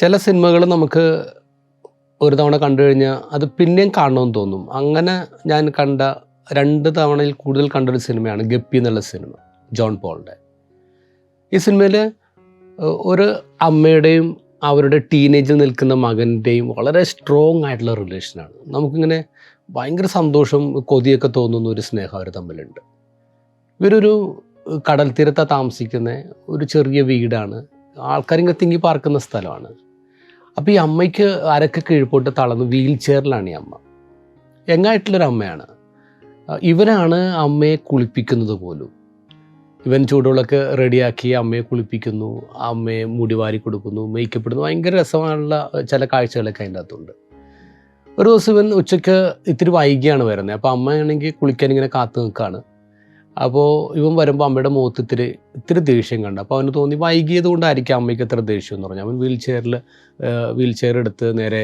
ചില സിനിമകൾ നമുക്ക് ഒരു തവണ കണ്ടു കഴിഞ്ഞാൽ അത് പിന്നെയും കാണണമെന്ന് തോന്നും. അങ്ങനെ ഞാൻ കണ്ട 2 തവണയിൽ കൂടുതൽ കണ്ടൊരു സിനിമയാണ് ഗപ്പി എന്നുള്ള സിനിമ, ജോൺ പോളിൻ്റെ. ഈ സിനിമയിൽ ഒരു അമ്മയുടെയും അവരുടെ ടീനേജിൽ നിൽക്കുന്ന മകൻ്റെയും വളരെ സ്ട്രോങ് ആയിട്ടുള്ള റിലേഷനാണ്. നമുക്കിങ്ങനെ ഭയങ്കര സന്തോഷം, കൊതിയൊക്കെ തോന്നുന്ന ഒരു സ്നേഹം അവർ തമ്മിലുണ്ട്. ഇവരൊരു കടൽ തീരത്താണ് താമസിക്കുന്ന ഒരു ചെറിയ വീടാണ്. ആൾക്കാരിങ്ങനെ തിങ്ങി പാർക്കുന്ന സ്ഥലമാണ്. അപ്പോൾ ഈ അമ്മയ്ക്ക് അരക്ക് കീഴ്പോട്ട് തളർന്ന് വീൽ ചെയറിലാണ് ഈ അമ്മ. യങ്ങായിട്ടുള്ളൊരു അമ്മയാണ്. ഇവനാണ് അമ്മയെ കുളിപ്പിക്കുന്നത് പോലും. ഇവൻ ചൂടുവെള്ളമൊക്കെ റെഡിയാക്കി അമ്മയെ കുളിപ്പിക്കുന്നു, അമ്മയെ മുടി വാരി കൊടുക്കുന്നു, മേക്കപ്പ് ഇടുന്നു. ഭയങ്കര രസമായുള്ള ചില കാഴ്ചകളൊക്കെ അതിൻ്റെ അകത്തുണ്ട്. ഒരു ദിവസം ഇവൻ ഉച്ചയ്ക്ക് ഇത്തിരി വൈകിയാണ് വരുന്നത്. അപ്പോൾ അമ്മയാണെങ്കിൽ കുളിക്കാൻ ഇങ്ങനെ കാത്തു നിൽക്കുകയാണ്. അപ്പോൾ ഇവൻ വരുമ്പോൾ അമ്മയുടെ മുഖത്ത് ഇത്തിരി ദേഷ്യം കണ്ടു. അപ്പോൾ അവന് തോന്നി വൈകിയത് കൊണ്ടായിരിക്കും അമ്മയ്ക്ക് എത്ര ദേഷ്യം എന്ന് പറഞ്ഞു. അവൻ വീൽ ചെയർ എടുത്ത് നേരെ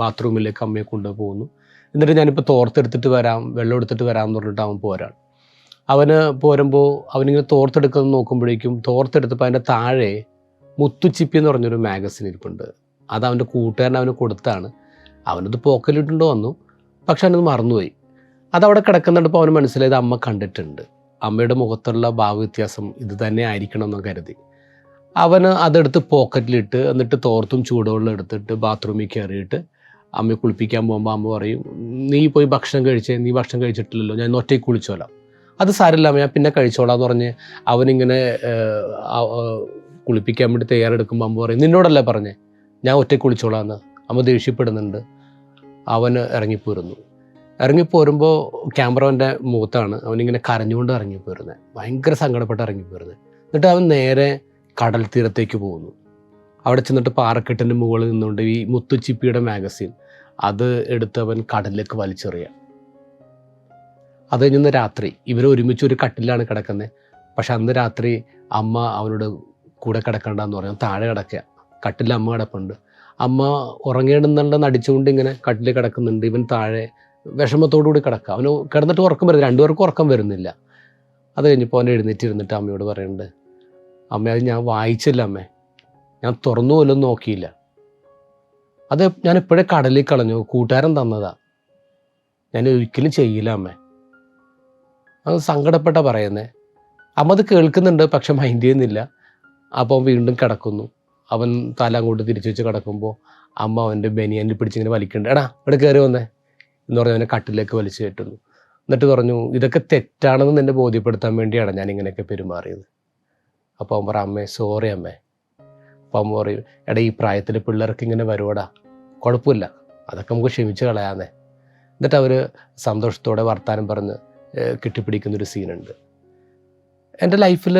ബാത്റൂമിലേക്ക് അമ്മയെ കൊണ്ടുപോകുന്നു. എന്നിട്ട് ഞാനിപ്പോൾ തോർത്തെടുത്തിട്ട് വരാം, വെള്ളം എടുത്തിട്ട് വരാം എന്ന് പറഞ്ഞിട്ട് അവൻ പോരാണ്. അവന് പോരുമ്പോൾ അവനിങ്ങനെ തോർത്തെടുക്കുന്നത് നോക്കുമ്പോഴേക്കും തോർത്തെടുത്തപ്പോൾ അതിൻ്റെ താഴെ മുത്തുച്ചിപ്പി എന്ന് പറഞ്ഞൊരു മാഗസിൻ ഇരിപ്പുണ്ട്. അത് അവൻ്റെ കൂട്ടുകാരൻ അവന് കൊടുത്താണ്. അവനത് പോക്കറ്റിലിട്ടുകൊണ്ട് വന്നു, പക്ഷെ അവനത് മറന്നുപോയി. അതവിടെ കിടക്കുന്നുണ്ടപ്പോൾ അവന് മനസ്സിലായത് അമ്മ കണ്ടിട്ടുണ്ട്. അമ്മയുടെ മുഖത്തുള്ള ഭാവവ്യത്യാസം ഇത് തന്നെ ആയിരിക്കണം എന്ന് കരുതി അവന് അതെടുത്ത് പോക്കറ്റിലിട്ട്, എന്നിട്ട് തോർത്തും ചൂടുവെള്ളം എടുത്തിട്ട് ബാത്റൂമിൽ കയറിയിട്ട് അമ്മയെ കുളിപ്പിക്കാൻ പോകുമ്പോൾ അമ്മ പറയും, നീ പോയി ഭക്ഷണം കഴിച്ചേ, നീ ഭക്ഷണം കഴിച്ചിട്ടില്ലല്ലോ, ഞാൻ ഒറ്റയ്ക്ക് കുളിച്ചോളാം. അത് സാരമില്ല ഞാൻ പിന്നെ കഴിച്ചോളാം എന്ന് പറഞ്ഞ് അവനിങ്ങനെ കുളിപ്പിക്കാൻ വേണ്ടി തയ്യാറെടുക്കുമ്പോൾ അമ്മ പറയും, നിന്നോടല്ലേ പറഞ്ഞേ ഞാൻ ഒറ്റയ്ക്ക് കുളിച്ചോളാമെന്ന്. അമ്മ ദേഷ്യപ്പെടുന്നുണ്ട്. അവന് ഇറങ്ങിപ്പോരുമ്പോൾ ക്യാമറവൻ്റെ മുഖത്താണ് അവനിങ്ങനെ കരഞ്ഞുകൊണ്ട് ഇറങ്ങിപ്പോരുന്നത്, ഭയങ്കര സങ്കടപ്പെട്ട് ഇറങ്ങിപ്പോരുന്നത്. എന്നിട്ട് അവൻ നേരെ കടൽ തീരത്തേക്ക് പോകുന്നു. അവിടെ ചെന്നിട്ട് പാറക്കെട്ടിൻ്റെ മുകളിൽ നിന്നുകൊണ്ട് ഈ മുത്തുച്ചിപ്പിയുടെ മാഗസിൻ അത് എടുത്ത് അവൻ കടലിലേക്ക് വലിച്ചെറിയാം. അത് കഴിഞ്ഞ് രാത്രി ഇവർ ഒരുമിച്ച് ഒരു കട്ടിലാണ് കിടക്കുന്നത്. പക്ഷെ അന്ന് രാത്രി അമ്മ അവനോട് കൂടെ കിടക്കണ്ടെന്ന് പറഞ്ഞു, താഴെ കിടക്കുക. കട്ടിൽ അമ്മ കിടപ്പുണ്ട്. അമ്മ ഉറങ്ങേണ്ടെന്നുള്ള നടിച്ചുകൊണ്ട് ഇങ്ങനെ കട്ടിൽ കിടക്കുന്നുണ്ട്. ഇവൻ താഴെ വിഷമത്തോടുകൂടി കിടക്കുക. അവന് കിടന്നിട്ട് ഉറക്കം വരുന്നില്ല, രണ്ടുപേർക്കും ഉറക്കം വരുന്നില്ല. അത് കഴിഞ്ഞപ്പോൾ അവൻ എഴുന്നേറ്റിരുന്നിട്ട് അമ്മയോട് പറയുന്നുണ്ട്, അമ്മ അത് ഞാൻ വായിച്ചില്ല അമ്മേ, ഞാൻ തുറന്നു പോലും നോക്കിയില്ല, അത് ഞാൻ എപ്പോഴേ കടലിൽ കളഞ്ഞു, കൂട്ടുകാരൻ തന്നതാ, ഞാൻ ഒരിക്കലും ചെയ്യില്ല അമ്മേ. അത് സങ്കടപ്പെട്ട പറയുന്നത്. അമ്മ അത് കേൾക്കുന്നുണ്ട്, പക്ഷെ മൈൻഡ് ചെയ്യുന്നില്ല. അപ്പോൾ വീണ്ടും കിടക്കുന്നു. അവൻ തല അങ്ങോട്ട് തിരിച്ചു വെച്ച് കിടക്കുമ്പോൾ അമ്മ അവൻ്റെ ബനിയനിൽ പിടിച്ചിങ്ങനെ വലിക്കുന്നുണ്ട്. എടാ ഇവിടെ കയറി വന്നേ എന്ന് പറഞ്ഞ് അവനെ കട്ടിലേക്ക് വലിച്ചു കയറ്റുന്നു. എന്നിട്ട് പറഞ്ഞു, ഇതൊക്കെ തെറ്റാണെന്ന് നിന്നെ ബോധ്യപ്പെടുത്താൻ വേണ്ടിയാണ് ഞാൻ ഇങ്ങനെയൊക്കെ പെരുമാറിയത്. അപ്പോൾ അവൻ പറയും, അമ്മേ സോറി അമ്മേ. അപ്പോൾ അമ്മ പറയും, എടാ ഈ പ്രായത്തിൽ പിള്ളേർക്ക് ഇങ്ങനെ വരുവടാ, കുഴപ്പമില്ല, അതൊക്കെ നമുക്ക് ക്ഷമിച്ച് കളയാന്നേ. എന്നിട്ട് അവർ സന്തോഷത്തോടെ വർത്താനം പറഞ്ഞ് കെട്ടിപ്പിടിക്കുന്നൊരു സീനുണ്ട്. എൻ്റെ ലൈഫിൽ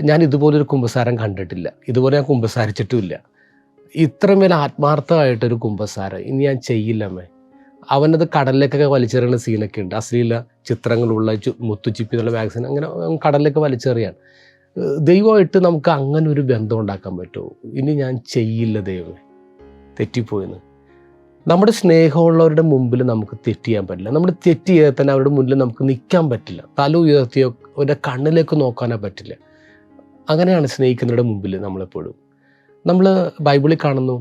ഞാൻ ഇതുപോലൊരു കുമ്പസാരം കണ്ടിട്ടില്ല, ഇതുപോലെ ഞാൻ കുമ്പസാരിച്ചിട്ടുമില്ല. ഇത്രമേൽ ആത്മാർത്ഥമായിട്ടൊരു കുമ്പസാരം ഇനി ഞാൻ ചെയ്യില്ല അമ്മേ. അവനത് കടലിലേക്കൊക്കെ വലിച്ചെറിയുന്ന സീനൊക്കെ ഉണ്ട്, അശ്ലീല ചിത്രങ്ങളുള്ള മുത്തുച്ചിപ്പി എന്നുള്ള മാഗസിൻ അങ്ങനെ കടലിലേക്ക് വലിച്ചെറിയാണ്. ദൈവമായിട്ട് നമുക്ക് അങ്ങനെ ഒരു ബന്ധം ഉണ്ടാക്കാൻ പറ്റുമോ? ഇനി ഞാൻ ചെയ്യില്ല ദൈവമേ, തെറ്റിപ്പോയെന്ന്. നമ്മുടെ സ്നേഹമുള്ളവരുടെ മുമ്പിൽ നമുക്ക് തെറ്റ് ചെയ്യാൻ പറ്റില്ല. നമ്മൾ തെറ്റ് ചെയ്താൽ തന്നെ അവരുടെ മുന്നിൽ നമുക്ക് നിൽക്കാൻ പറ്റില്ല. തല ഉയർത്തിയോ അവരുടെ കണ്ണിലേക്ക് നോക്കാനോ പറ്റില്ല. അങ്ങനെയാണ് സ്നേഹിക്കുന്നവരുടെ മുമ്പിൽ നമ്മളെപ്പോഴും. നമ്മൾ ബൈബിളിൽ കാണുന്നു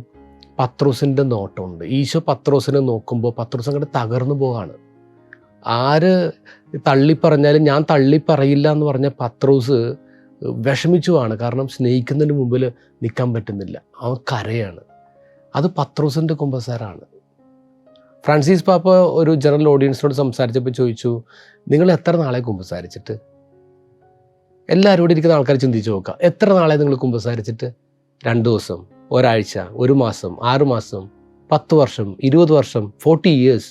പത്രോസിൻ്റെ നോട്ടമുണ്ട്. ഈശോ പത്രോസിനെ നോക്കുമ്പോൾ പത്രോസ് അങ്ങോട്ട് തകർന്നു പോവാണ്. ആര് തള്ളിപ്പറഞ്ഞാലും ഞാൻ തള്ളിപ്പറയില്ല എന്ന് പറഞ്ഞ പത്രോസ് വിഷമിച്ചുവാണ്. കാരണം സ്നേഹിക്കുന്നതിന് മുമ്പിൽ നിൽക്കാൻ പറ്റുന്നില്ല, അവൻ കരയാണ്. അത് പത്രോസിൻ്റെ കുമ്പസാരമാണ്. ഫ്രാൻസിസ് പാപ്പ ഒരു ജനറൽ ഓഡിയൻസിനോട് സംസാരിച്ചപ്പോൾ ചോദിച്ചു, നിങ്ങൾ എത്ര നാളെ കുമ്പസാരിച്ചിട്ട്? എല്ലാവരോടും ഇരിക്കുന്ന ആൾക്കാർ ചിന്തിച്ച് നോക്കുക, എത്ര നാളെ നിങ്ങൾ കുമ്പസാരിച്ചിട്ട്? 2 ദിവസം, ഒരാഴ്ച, 1 മാസം, 6 മാസം, 10 വർഷം, 20 വർഷം, 40 years.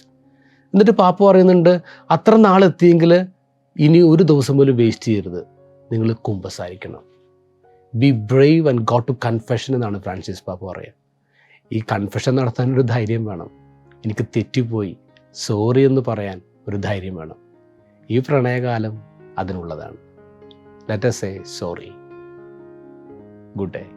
എന്നിട്ട് പാപ്പ പറയുന്നുണ്ട്, അത്ര നാളെത്തിയെങ്കിൽ ഇനി ഒരു ദിവസം പോലും വേസ്റ്റ് ചെയ്യരുത്, നിങ്ങൾ കുമ്പസാരിക്കണം. Be brave and go to confession എന്നാണ് ഫ്രാൻസിസ് പാപ്പ പറയുക. ഈ കൺഫെഷൻ നടത്താനൊരു ധൈര്യം വേണം. എനിക്ക് തെറ്റിപ്പോയി സോറി എന്ന് പറയാൻ ഒരു ധൈര്യം വേണം. ഈ പ്രണയകാലം അതിനുള്ളതാണ്. Let us say sorry. Good day.